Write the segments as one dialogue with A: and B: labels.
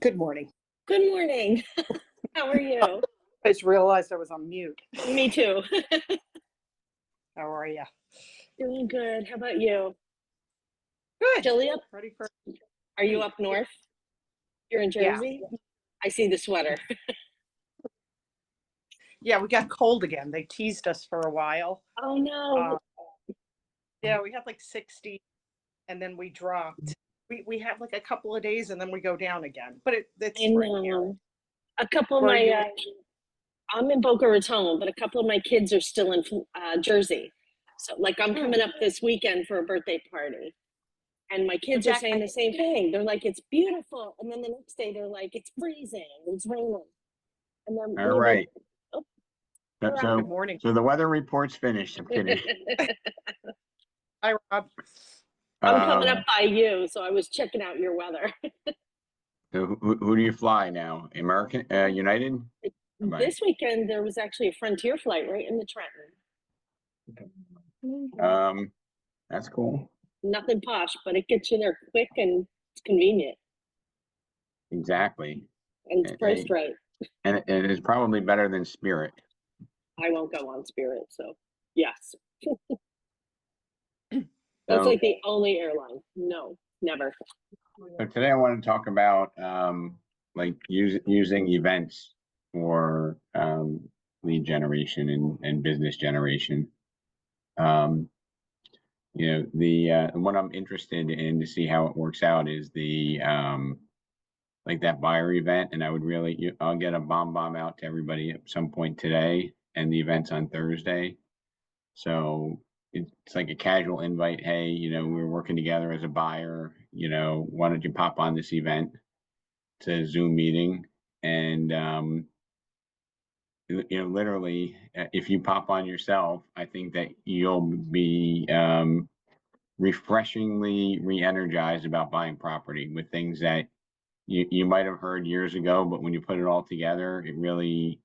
A: Good morning.
B: Good morning. How are you?
A: I just realized I was on mute.
B: Me too.
A: How are you?
B: Doing good. How about you?
A: Good.
B: Chilly up?
A: Ready for
B: Are you
A: heat?
B: up north? You're in
A: Yeah.
B: Jersey? I see the sweater.
A: Yeah, we got cold again. They teased us for a while.
B: Oh
A: Uh,
B: no.
A: yeah, we had like 60 and then we dropped. We have like a couple of days and then we go down again. But it's
B: I
A: spring here.
B: know. A couple of
A: Where are
B: my,
A: you?
B: I'm in Boca Raton, but a couple of my kids are still in Jersey. So, like, I'm coming up this weekend for a birthday party, and my
A: So
B: kids are
A: Jack,
B: saying the same thing. They're like, "It's beautiful," and then the next day they're like, "It's freezing, it's raining," and then
C: All
B: we were,
C: right.
B: oh,
C: So,
B: you're
A: good
C: so,
A: morning.
C: so the weather report's finished. I'm kidding.
B: up.
A: Hi, Rob.
B: I'm coming up
C: Um,
B: by you, so I was checking out your weather.
C: so who do you fly now? American, United? Right.
B: This weekend there was actually a Frontier flight right in the Trenton.
C: Um, that's cool.
B: Nothing posh, but it gets you there quick and it's convenient
C: Exactly.
B: and it's priced
C: And,
B: right.
C: and it is probably better than Spirit.
B: I won't go on Spirit, so yes. That's
C: So,
B: like the only airline. No, never.
C: so today I want to talk about like using events for lead generation and business generation. Um, the what I'm interested in to see how it works out is the like that buyer event, and I would really I'll get a bomb out to everybody at some point today, and the event's on Thursday. So it's like a casual invite. Hey, we're working together as a buyer. Why don't you pop on this event? It's a Zoom meeting, and literally, if you pop on yourself, I think that you'll be refreshingly re-energized about buying property with things that you might have heard years ago, but when you put it all together, it really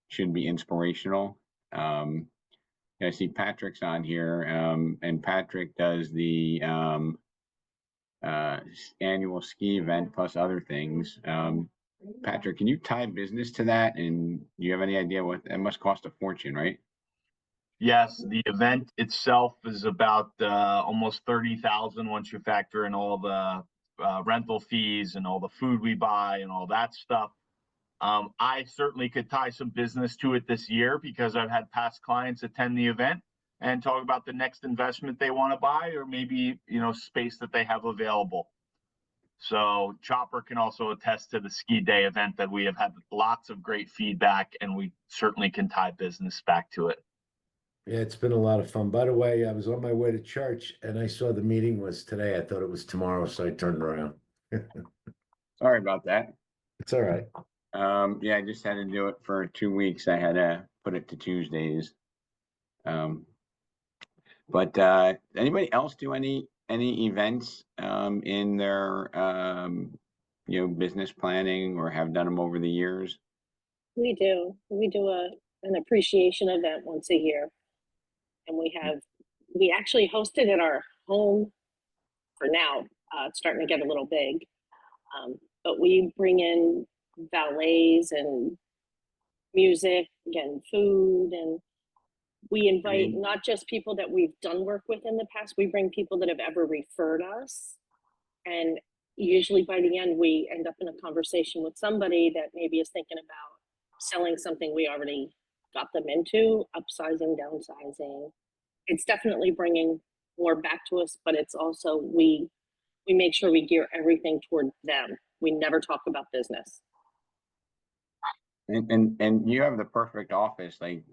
C: should be inspirational. I see Patrick's on here, and Patrick does the annual ski event plus other things. Patrick, can you tie business to that? And do you have any idea what it must cost a fortune, right?
D: Yes, the event itself is about almost 30,000 once you factor in all the rental fees and all the food we buy and all that stuff. I certainly could tie some business to it this year because I've had past clients attend the event and talk about the next investment they want to buy or maybe, space that they have available. So Chopper can also attest to the ski day event that we have had lots of great feedback and we certainly can tie business back to it.
E: Yeah, it's been a lot of fun. By the way, I was on my way to church and I saw the meeting was today. I thought it was tomorrow, so I turned around.
C: Sorry about that.
E: It's all right.
C: Yeah, I just had to do it for 2 weeks. I had to put it to Tuesdays. But anybody else do any events in their business planning or have done them over the years?
B: We do. We do an appreciation event once a year. And we actually host it at our home for now. It's starting to get a little big. But we bring in valets and music and food, and we invite not just people that we've done work with in the past, we bring people that have ever referred us. And usually by the end, we end up in a conversation with somebody that maybe is thinking about selling something we already got them into, upsizing, downsizing. It's definitely bringing more back to us, but it's also we make sure we gear everything toward them. We never talk about business.
C: And you have the perfect office, like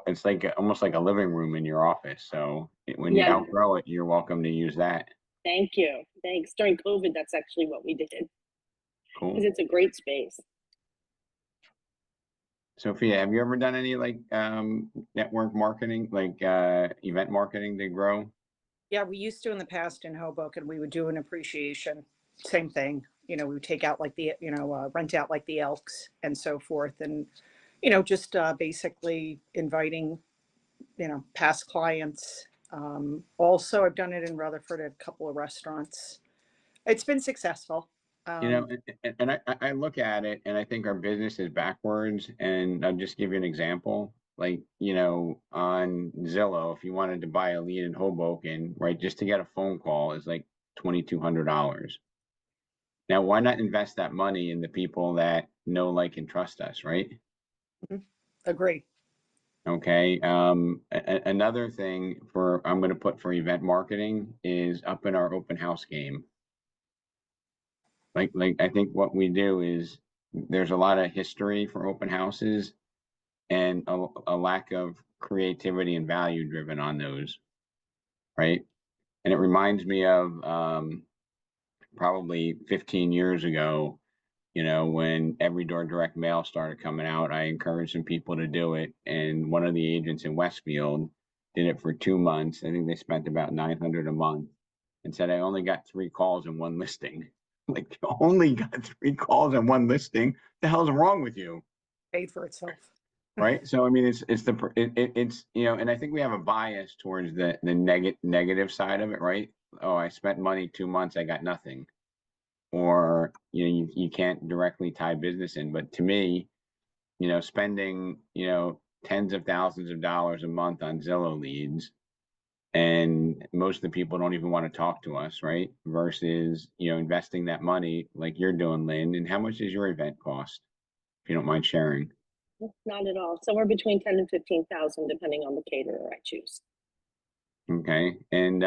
C: it's like almost like a living room in your office. So when you outgrow it, you're welcome to use that.
B: Thank you. Thanks. During COVID, that's actually what we did.
C: Cool.
B: Because it's a great space.
C: Sophia, have you ever done any like network marketing, like event marketing to grow?
A: Yeah, we used to in the past in Hoboken. We would do an appreciation. Same thing. We would take out like the, rent out like the Elks and so forth. And, just basically inviting, past clients. Also, I've done it in Rutherford at a couple of restaurants. It's been successful.
C: You know,
A: Um,
C: and I look at it and I think our business is backwards. And I'll just give you an example. Like, you know, on Zillow, if you wanted to buy a lead in Hoboken, right, just to get a phone call is like $2,200. Now, why not invest that money in the people that know, like, and trust us, right?
A: agree.
C: Okay. Another thing I'm going to put for event marketing is up in our open house game. Like I think what we do is there's a lot of history for open houses and a lack of creativity and value driven on those, right? And it reminds me of probably 15 years ago, you know, when Every Door direct mail started coming out. I encouraged some people to do it, and one of the agents in Westfield did it for 2 months. I think they spent about $900 a month, and said I only got 3 calls in one listing. Like, you only got 3 calls in one listing. The hell's wrong with you?
A: Paid for itself.
C: Right. So I mean, it's you know, and I think we have a bias towards the negative side of it, right? Oh, I spent money 2 months, I got nothing. Or, you know, you can't directly tie business in. But to me, you know, spending, you know, tens of thousands of dollars a month on Zillow leads, and most of the people don't even want to talk to us, right? Versus, you know, investing that money like you're doing, Lynn. And how much does your event cost, if you don't mind sharing?
B: Not at all. Somewhere between 10 and 15,000, depending on the caterer I choose.
C: Okay. And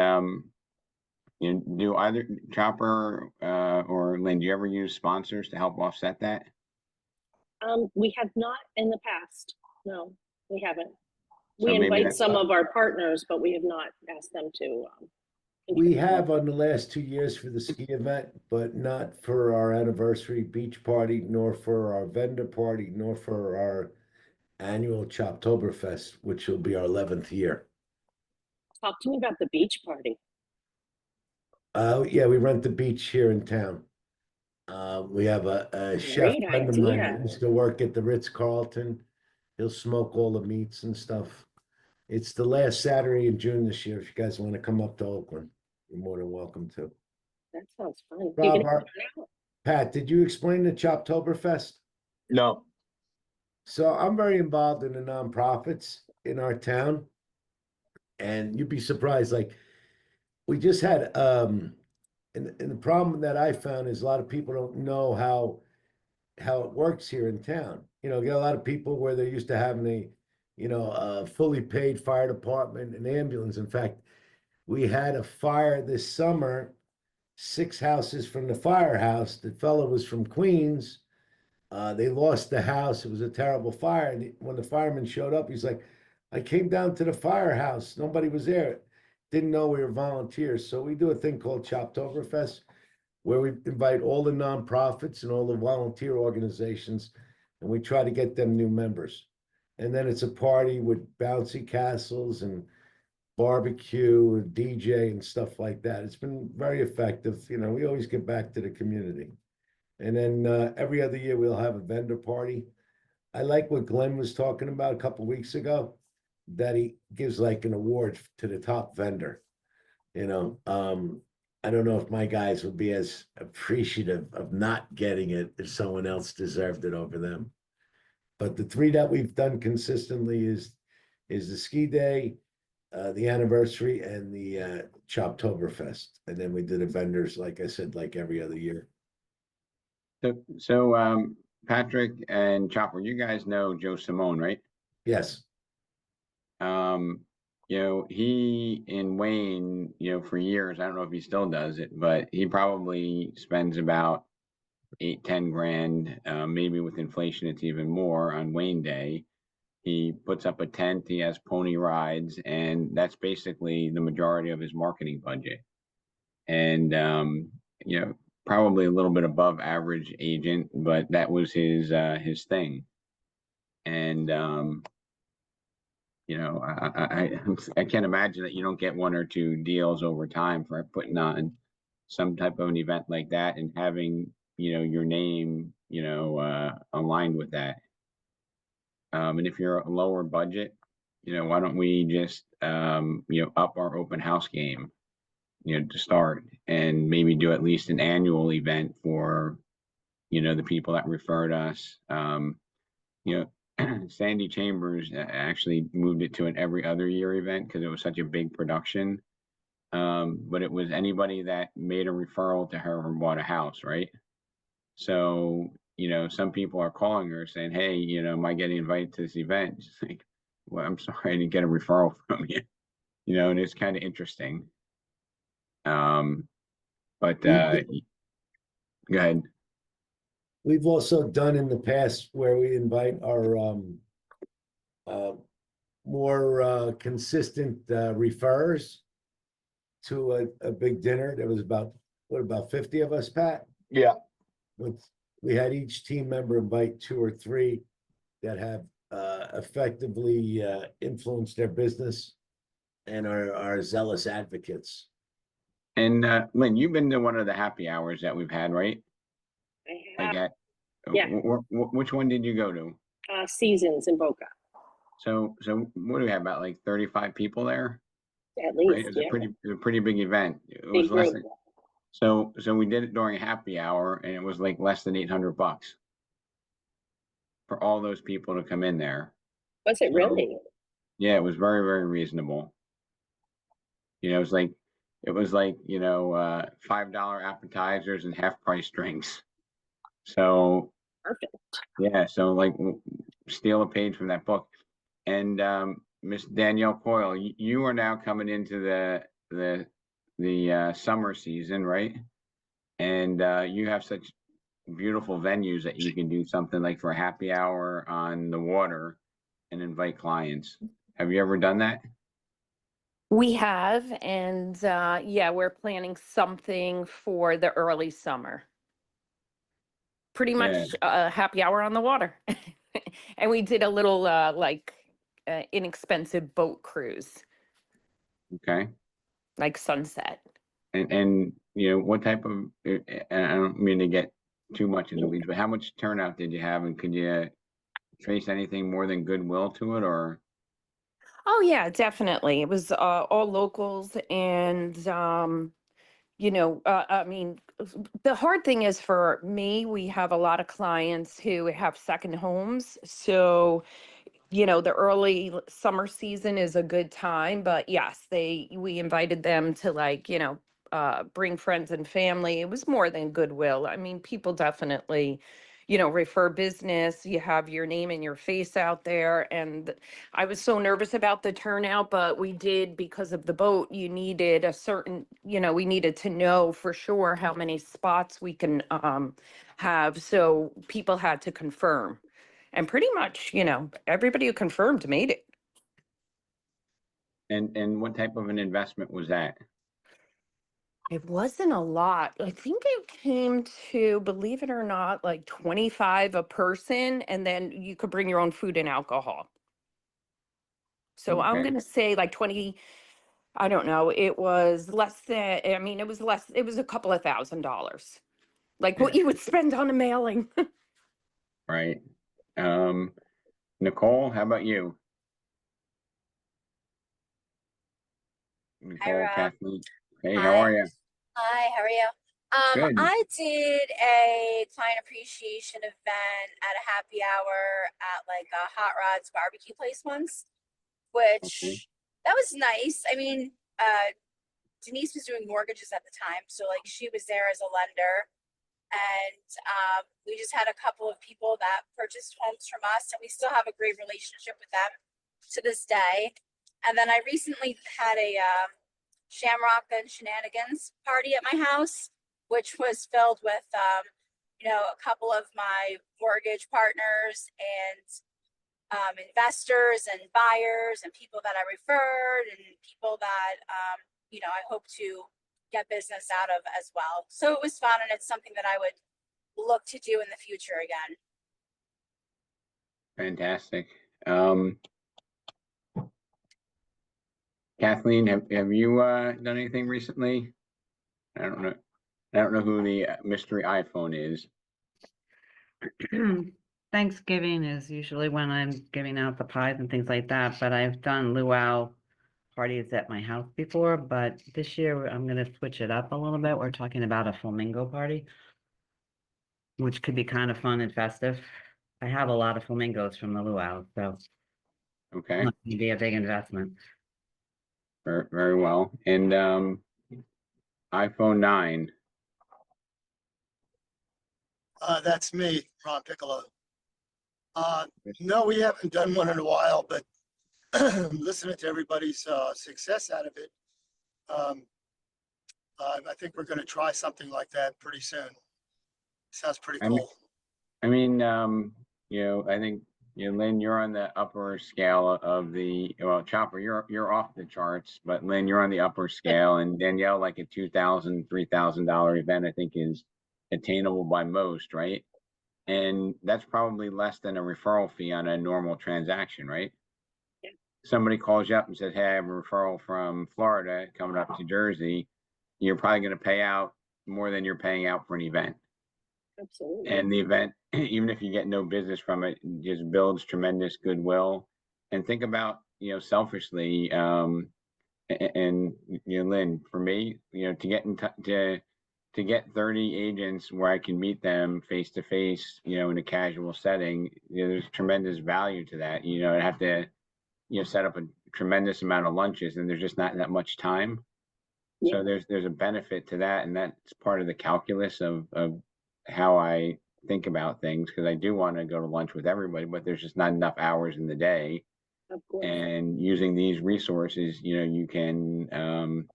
C: you know, do either Chopper or Lynn, do you ever use sponsors to help offset that?
B: We have not in the past. No, we haven't.
C: So
B: We
C: maybe
B: invite
C: that's
B: some of our partners, but we have not asked them to.
E: We
B: contribute.
E: have on the last 2 years for the ski event, but not for our anniversary beach party, nor for our vendor party, nor for our annual Choptoberfest, which will be our 11th year.
B: Talk to me about the beach party.
E: Yeah, we rent the beach here in town. We have a chef
B: Great
E: friend of mine
B: idea.
E: that used to work at the Ritz-Carlton. He'll smoke all the meats and stuff. It's the last Saturday in June this year. If you guys want to come up to Oakland, you're more than welcome to.
B: That sounds fun. You
E: Rob,
B: can turn out.
E: Pat, did you explain the Choptoberfest?
D: No,
E: So I'm very involved in the nonprofits in our town. And you'd be surprised, like we just had and the problem that I found is a lot of people don't know how it works here in town. You know, you got a lot of people where they're used to having a fully paid fire department and ambulance. In fact, we had a fire this summer, 6 houses from the firehouse. The fellow was from Queens. They lost the house. It was a terrible fire. And when the fireman showed up, he's like, I came down to the firehouse. Nobody was there. Didn't know we were volunteers. So we do a thing called Choptoberfest, where we invite all the nonprofits and all the volunteer organizations, and we try to get them new members. And then it's a party with bouncy castles and barbecue and DJ and stuff like that. It's been very effective. You know, we always get back to the community. And then every other year we'll have a vendor party. I like what Glenn was talking about a couple weeks ago, that he gives like an award to the top vendor. You know, I don't know if my guys would be as appreciative of not getting it if someone else deserved it over them. But the three that we've done consistently is the ski day, the anniversary, and the Choptoberfest. And then we did the vendors, like I said, like every other year.
C: So Patrick and Chopper, you guys know Joe Simone, right?
E: Yes.
C: You know, he in Wayne, you know, for years, I don't know if he still does it, but he probably spends about 8-10 grand, maybe with inflation, it's even more on Wayne Day. He puts up a tent, he has pony rides, and that's basically the majority of his marketing budget. And you know, probably a little bit above average agent, but that was his thing. And you know, I can't imagine that you don't get 1 or 2 deals over time for putting on some type of an event like that and having, you know, your name, you know, aligned with that. And if you're a lower budget, you know, why don't we just, you know, up our open house game? to start, and maybe do at least an annual event for, the people that referred us. You know, Sandy Chambers actually moved it to an every other year event because it was such a big production. But it was anybody that made a referral to her or bought a house, right? So, some people are calling her saying, hey, am I getting invited to this event? She's like, well, I'm sorry, I didn't get a referral from you. And it's kind of interesting. But go ahead.
E: We've also done in the past where we invite our more consistent referrers to a big dinner. There was about 50 of us, Pat?
D: Yeah.
E: We had each team member invite 2 or 3 that have effectively influenced their business and are zealous advocates.
C: And Lynn, you've been to one of the happy hours that we've had, right?
B: I have
C: Like
B: Yeah.
C: which one did you go to?
B: Seasons in Boca,
C: So what do we have, about like 35 people there?
B: at
C: Right?
B: least.
C: It was
B: Yeah.
C: a pretty big event. It
B: Big
C: was less
B: group.
C: than, so we did it during happy hour, and it was like less than $800 for all those people to come in there.
B: Was it
C: So,
B: really?
C: yeah, it was very, very reasonable. It was like $5 appetizers and half price drinks. So
B: Perfect.
C: yeah, so like steal a page from that book. And Miss Danielle Coyle, you are now coming into the summer season, right? And you have such beautiful venues that you can do something like for a happy hour on the water and invite clients. Have you ever done that?
F: We have, and yeah, we're planning something for the early summer. Pretty
C: Yeah.
F: much a happy hour on the water. And we did a little inexpensive boat cruise,
C: Okay.
F: like sunset.
C: And what type of, and I don't mean to get too much in the weeds, but how much turnout did you have, and could you trace anything more than goodwill to it, or?
F: Oh yeah, definitely. It was all locals, and I mean, the hard thing is for me, we have a lot of clients who have second homes. So, the early summer season is a good time, but yes, we invited them to bring friends and family. It was more than goodwill. I mean, people definitely, refer business. You have your name and your face out there. And I was so nervous about the turnout, but we did, because of the boat, you needed a certain, we needed to know for sure how many spots we can have. So people had to confirm. And pretty much, everybody who confirmed made it.
C: And what type of an investment was that?
F: It wasn't a lot. I think it came to, believe it or not, like 25 a person, and then you could bring your own food and alcohol. So I'm
C: Okay.
F: going to say like 20, I don't know, it was less than, I mean, it was a couple of $1,000s. Like what
C: Yeah.
F: you would spend on a mailing.
C: Right. Nicole, how about you? Nicole,
G: Rob.
C: Kathleen. Hey, how
G: Hi.
C: are you?
G: Hi, how are you?
C: Good.
G: I did a client appreciation event at a happy hour at like a Hot Rods barbecue place once, which
C: Okay.
G: that was nice. I mean, Denise was doing mortgages at the time, so like she was there as a lender, and we just had a couple of people that purchased homes from us, and we still have a great relationship with them to this day. And then I recently had a Shamrock and Shenanigans party at my house, which was filled with, a couple of my mortgage partners and investors and buyers and people that I referred and people that, I hope to get business out of as well. So it was fun, and it's something that I would look to do in the future again.
C: Fantastic. Kathleen, have you done anything recently? I don't know who the mystery iPhone is.
H: Thanksgiving is usually when I'm giving out the pies and things like that, but I've done luau parties at my house before, but this year I'm gonna switch it up a little bit. We're talking about a flamingo party, which could be kind of fun and festive. I have a lot of flamingos from the luau, so
C: Okay,
H: it'd be a big investment.
C: very, very well. And iPhone 9,
I: That's me, Ron Piccolo. No, we haven't done one in a while, but listening to everybody's success out of it, I think we're going to try something like that pretty soon. Sounds pretty
C: I mean-
I: cool.
C: I mean, I think, Lynn, you're on the upper scale of well, Chopper, you're off the charts, but Lynn, you're on the upper scale, and Danielle, like a $2,000, $3,000 event, I think is attainable by most, right? And that's probably less than a referral fee on a normal transaction, right?
B: Yeah.
C: Somebody calls you up and says, hey, I have a referral from Florida coming up to Jersey. You're probably going to pay out more than you're paying out for an event.
B: Absolutely.
C: And the event, even if you get no business from it, just builds tremendous goodwill. And think about, selfishly, and Lynn, for me, to get to get 30 agents where I can meet them face to face, in a casual setting, there's tremendous value to that. I have to, set up a tremendous amount of lunches, and there's just not that much time.
B: Yeah.
C: So there's a benefit to that, and that's part of the calculus of how I think about things, because I do want to go to lunch with everybody, but there's just not enough hours in the day.
B: Of course.
C: And using these resources, you can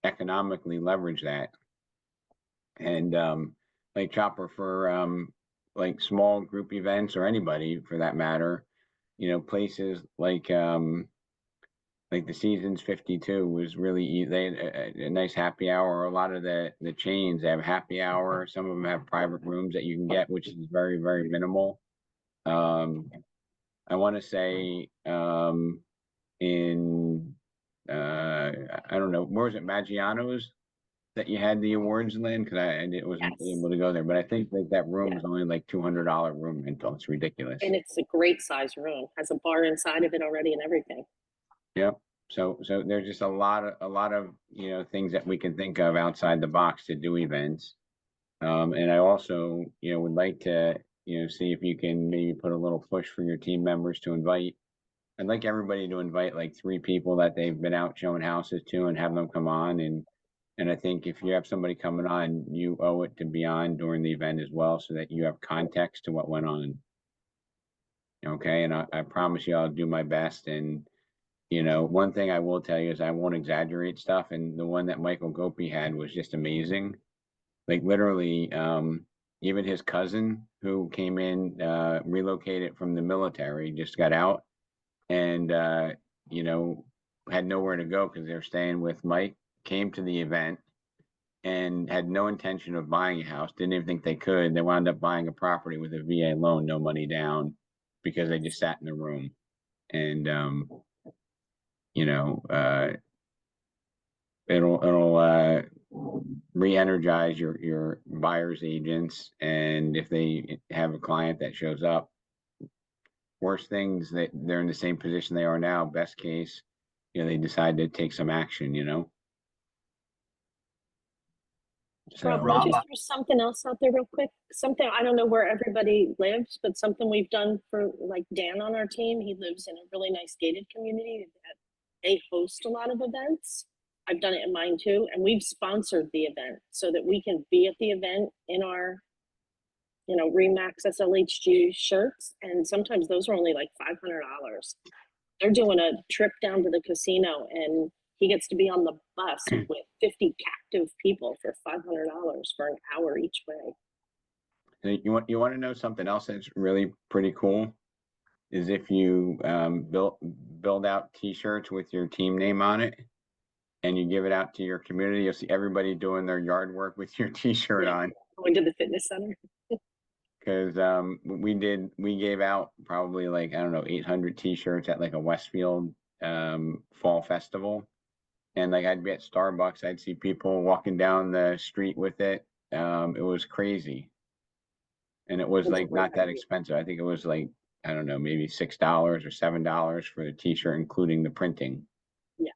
C: economically leverage that. And like Chopper, for like small group events, or anybody for that matter, places like the Seasons 52 was really, they had a nice happy hour. A lot of the chains have happy hour. Some of them have private rooms that you can get, which is very, very minimal. I want to say in I don't know, where was it, Maggiano's that you had the awards, Lynn? Because I wasn't
B: Yes.
C: able to go there, but I think like that room is only like $200 room rental. It's ridiculous.
B: And it's a great size room, has a bar inside of it already and everything.
C: Yep. So there's just a lot of things that we can think of outside the box to do events. And I also would like to see if you can maybe put a little push for your team members to invite. I'd like everybody to invite like 3 people that they've been out showing houses to, and have them come on. And I think if you have somebody coming on, you owe it to be on during the event as well, so that you have context to what went on. Okay, and I promise you I'll do my best. And one thing I will tell you is I won't exaggerate stuff. And the one that Michael Gopi had was just amazing. Like literally, even his cousin who came in, relocated from the military, just got out, and had nowhere to go because they're staying with Mike, came to the event and had no intention of buying a house, didn't even think they could. They wound up buying a property with a VA loan, no money down, because they just sat in the room. And it'll re-energize your buyer's agents. And if they have a client that shows up, worst things, that they're in the same position they are now. Best case, they decide to take some action. So
B: Rob,
D: Rob,
B: can I just throw something else out there real quick? Something, I don't know where everybody lives, but something we've done for like Dan on our team. He lives in a really nice gated community that they host a lot of events. I've done it in mine too. And we've sponsored the event so that we can be at the event in our, Remax SLHG shirts. And sometimes those are only like $500. They're doing a trip down to the casino, and he gets to be on the bus with 50 captive people for $500 for an hour each way.
C: you want to know something else that's really pretty cool? Is if you build out T-shirts with your team name on it, and you give it out to your community, you'll see everybody doing their yard work with your T-shirt on.
B: Going to the fitness center.
C: Because we gave out probably like, I don't know, 800 T-shirts at like a Westfield fall festival. And like I'd be at Starbucks, I'd see people walking down the street with it. It was crazy. And it was
B: That's
C: like
B: a great
C: not that
B: idea.
C: expensive. I think it was like, I don't know, maybe $6 or $7 for the T-shirt, including the printing.
B: Yeah.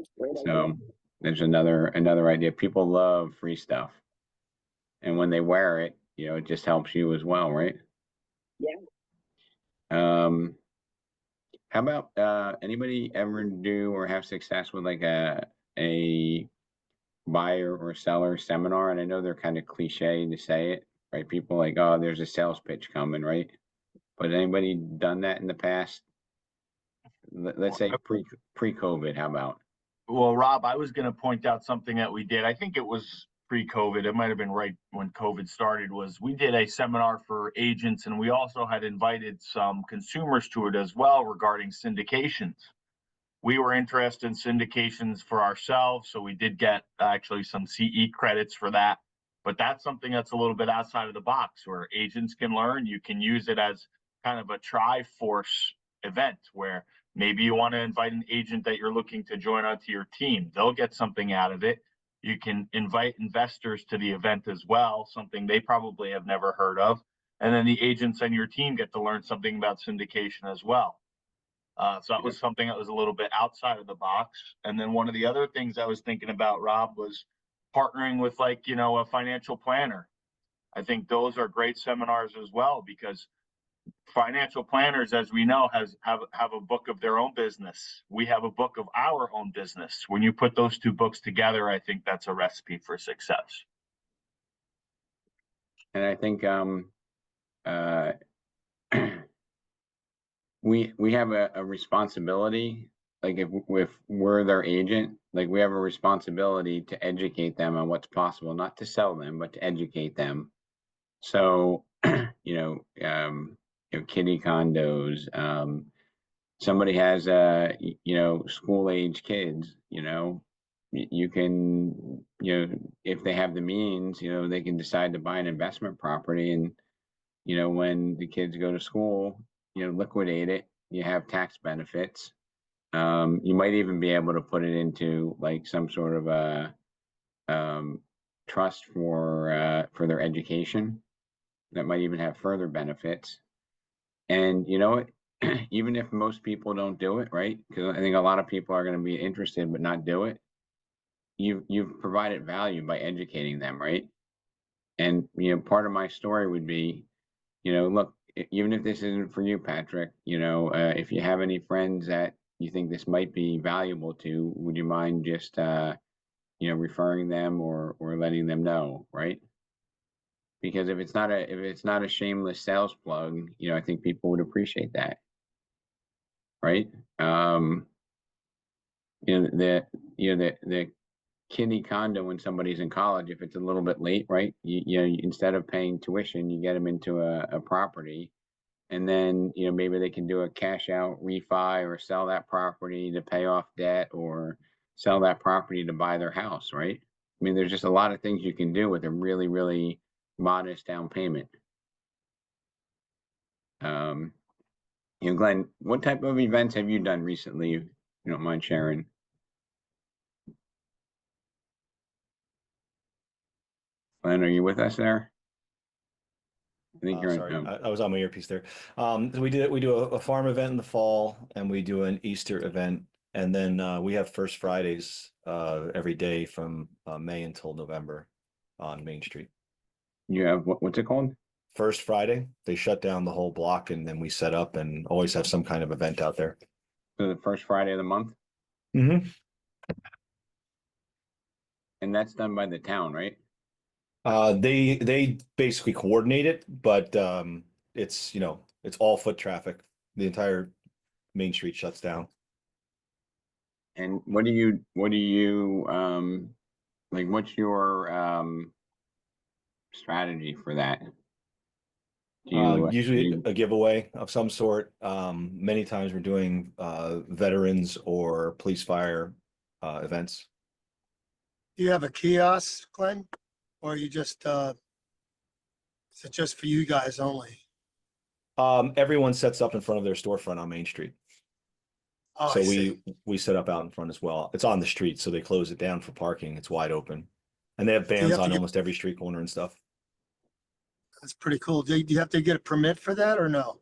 B: That's a great idea.
C: So there's another idea. People love free stuff. And when they wear it, it just helps you as well, right?
B: Yeah.
C: How about anybody ever do or have success with like a buyer or seller seminar? And I know they're kind of cliche to say it, right? People like, oh, there's a sales pitch coming, right? But anybody done that in the past? Let's say pre-COVID, how about?
D: Well, Rob, I was going to point out something that we did. I think it was pre-COVID. It might have been right when COVID started. Was we did a seminar for agents, and we also had invited some consumers to it as well regarding syndications. We were interested in syndications for ourselves, so we did get actually some CE credits for that. But that's something that's a little bit outside of the box where agents can learn. You can use it as kind of a Triforce event where maybe you want to invite an agent that you're looking to join onto your team. They'll get something out of it. You can invite investors to the event as well, something they probably have never heard of. And then the agents on your team get to learn something about syndication as well. So that was something that was a little bit outside of the box. And then one of the other things I was thinking about, Rob, was partnering with a financial planner. I think those are great seminars as well, because financial planners, as we know, have a book of their own business. We have a book of our own business. When you put those two books together, I think that's a recipe for success.
C: And I think we have a responsibility, like if we're their agent, like we have a responsibility to educate them on what's possible, not to sell them, but to educate them. So, kiddie condos, somebody has school age kids, you can, if they have the means, they can decide to buy an investment property, and when the kids go to school, liquidate it, you have tax benefits. You might even be able to put it into like some sort of a trust for their education that might even have further benefits. And even if most people don't do it, right? Because I think a lot of people are going to be interested but not do it. You've provided value by educating them, right? And part of my story would be, look, even if this isn't for you, Patrick, if you have any friends that you think this might be valuable to, would you mind just referring them or letting them know, right? Because if it's not a shameless sales plug, I think people would appreciate that, right? The kiddie condo when somebody's in college, if it's a little bit late, right? Instead of paying tuition, you get them into a property, and then maybe they can do a cash out refi or sell that property to pay off debt or sell that property to buy their house, right? I mean, there's just a lot of things you can do with a really, really modest down payment. Glenn, what type of events have you done recently, if you don't mind sharing? Glenn, are you with us there? I think you're
J: Sorry, I was on my earpiece there. So we do a farm event in the fall, and we do an Easter event, and then we have First Fridays every day from May until November on Main Street.
C: You have what's it called?
J: First Friday. They shut down the whole block, and then we set up and always have some kind of event out there.
C: So the first Friday of the month?
J: Mm-hmm.
C: And that's done by the town, right?
J: They basically coordinate it, but it's it's all foot traffic. The entire Main Street shuts down.
C: And what do you like, what's your strategy for that?
J: Usually a giveaway of some sort. Many times we're doing veterans or police fire events.
I: Do you have a kiosk, Glenn? Or you just, is it just for you guys only?
J: Everyone sets up in front of their storefront on Main Street.
I: Oh,
J: So
I: I see.
J: we set up out in front as well. It's on the street, so they close it down for parking. It's wide open. And they have
I: you
J: bands
I: have to
J: on
I: get-
J: almost every street corner and stuff.
I: That's pretty cool. Do you have to get a permit for that or no?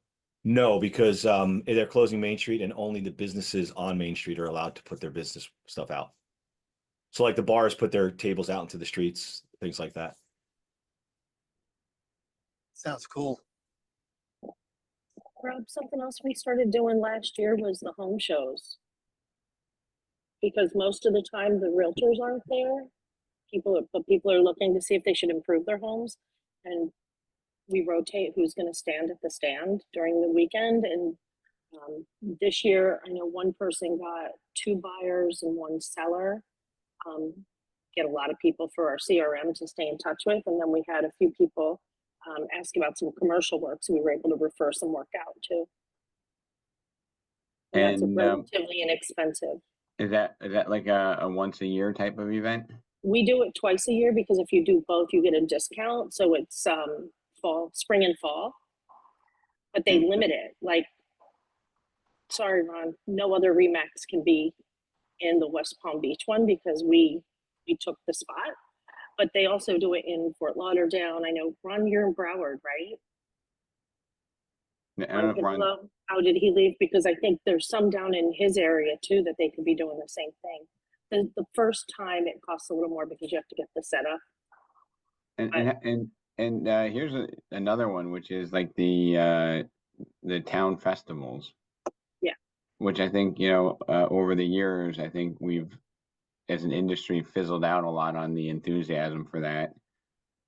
J: No, because they're closing Main Street and only the businesses on Main Street are allowed to put their business stuff out. So like the bars put their tables out into the streets, things like that.
I: Sounds cool.
B: Rob, something else we started doing last year was the home shows. Because most of the time the realtors aren't there. People are looking to see if they should improve their homes. And we rotate who's gonna stand at the stand during the weekend. And this year, I know one person got 2 buyers and 1 seller. Get a lot of people for our CRM to stay in touch with. And then we had a few people ask about some commercial work, so we were able to refer some work out too. And that's
C: And
B: relatively inexpensive.
C: is that like a once a year type of event?
B: We do it twice a year because if you do both, you get a discount. So it's spring and fall, but they limit it. Like, sorry, Ron, no other Remax can be in the West Palm Beach one because we took the spot. But they also do it in Fort Lauderdale. I know, Ron, you're in Broward, right?
C: I don't know if Ron-
B: Piccolo, how did he leave? Because I think there's some down in his area too that they could be doing the same thing. The first time it costs a little more because you have to get the setup.
C: And here's another one, which is like the town festivals.
B: Yeah.
C: Which I think, you know, over the years, I think we've, as an industry, fizzled out a lot on the enthusiasm for that.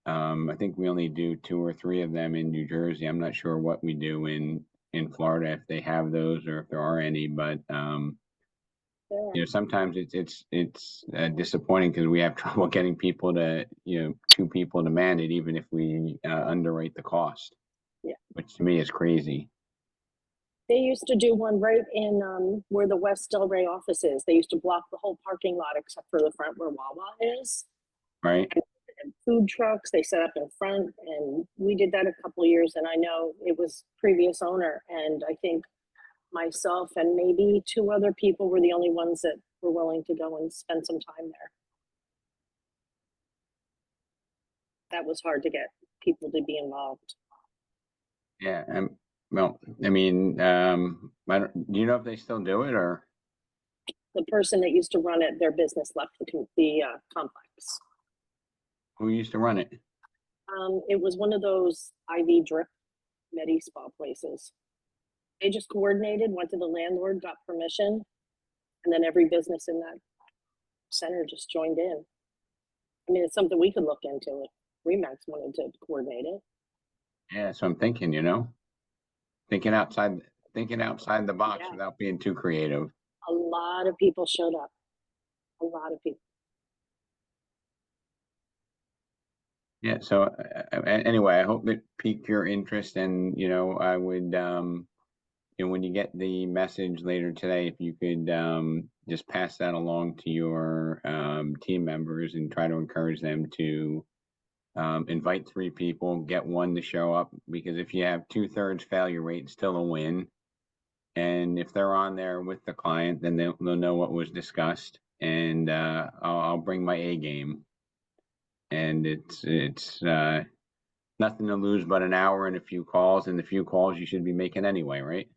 C: I think we only do 2 or 3 of them in New Jersey. I'm not sure what we do in Florida, if they have those or if there are any, but you know, sometimes it's disappointing because we have trouble getting people to, you know, 2 people to man it, even if we underrate the cost.
B: Yeah.
C: Which to me is crazy.
B: They used to do one right in where the West Delray office is. They used to block the whole parking lot except for the front where Wawa is.
C: Right.
B: And food trucks, they set up in front, and we did that a couple of years. And I know it was previous owner, and I think myself and maybe 2 other people were the only ones that were willing to go and spend some time there. That was hard to get people to be involved.
C: Yeah. Well, I mean, do you know if they still do it or?
B: The person that used to run it, their business left the complex.
C: Who used to run it?
B: It was one of those IV drip Medi spa places. They just coordinated, went to the landlord, got permission, and then every business in that center just joined in. I mean, it's something we could look into if Remax wanted to coordinate it.
C: Yeah, so I'm thinking, you know, thinking outside the box
B: Yeah.
C: without being too creative.
B: A lot of people showed up. A lot of people.
C: Yeah, so anyway, I hope it piqued your interest, and you know, I would you know, when you get the message later today, if you could just pass that along to your team members and try to encourage them to invite 3 people, get 1 to show up, because if you have 2/3 failure rate, it's still a win. And if they're on there with the client, then they'll know what was discussed, and I'll bring my A game. And it's nothing to lose but an hour and a few calls, and the few calls you should be making anyway, right?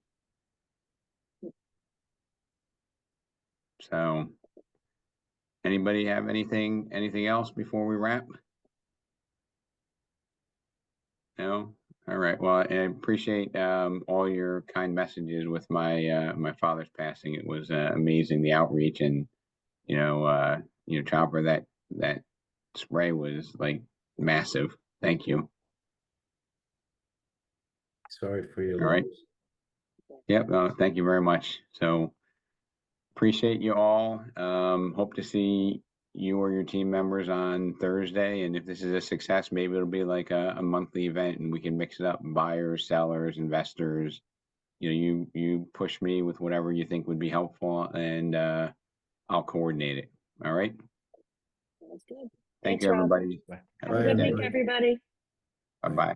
C: So, anybody have anything else before we wrap? No? All right. Well, I appreciate all your kind messages with my my father's passing. It was amazing, the outreach, and you know, Chopper, that spray was like massive. Thank you.
E: Sorry for your
C: All right.
E: loss.
C: Yep. Thank you very much. So appreciate you all. Hope to see you or your team members on Thursday. And if this is a success, maybe it'll be like a monthly event and we can mix it up, buyers, sellers, investors. You know, you push me with whatever you think would be helpful, and I'll coordinate it. All right.
B: That's good.
C: Thank
B: Thanks,
C: you,
B: Rob.
C: everybody.
B: Have a good week, everybody.
C: Bye-bye.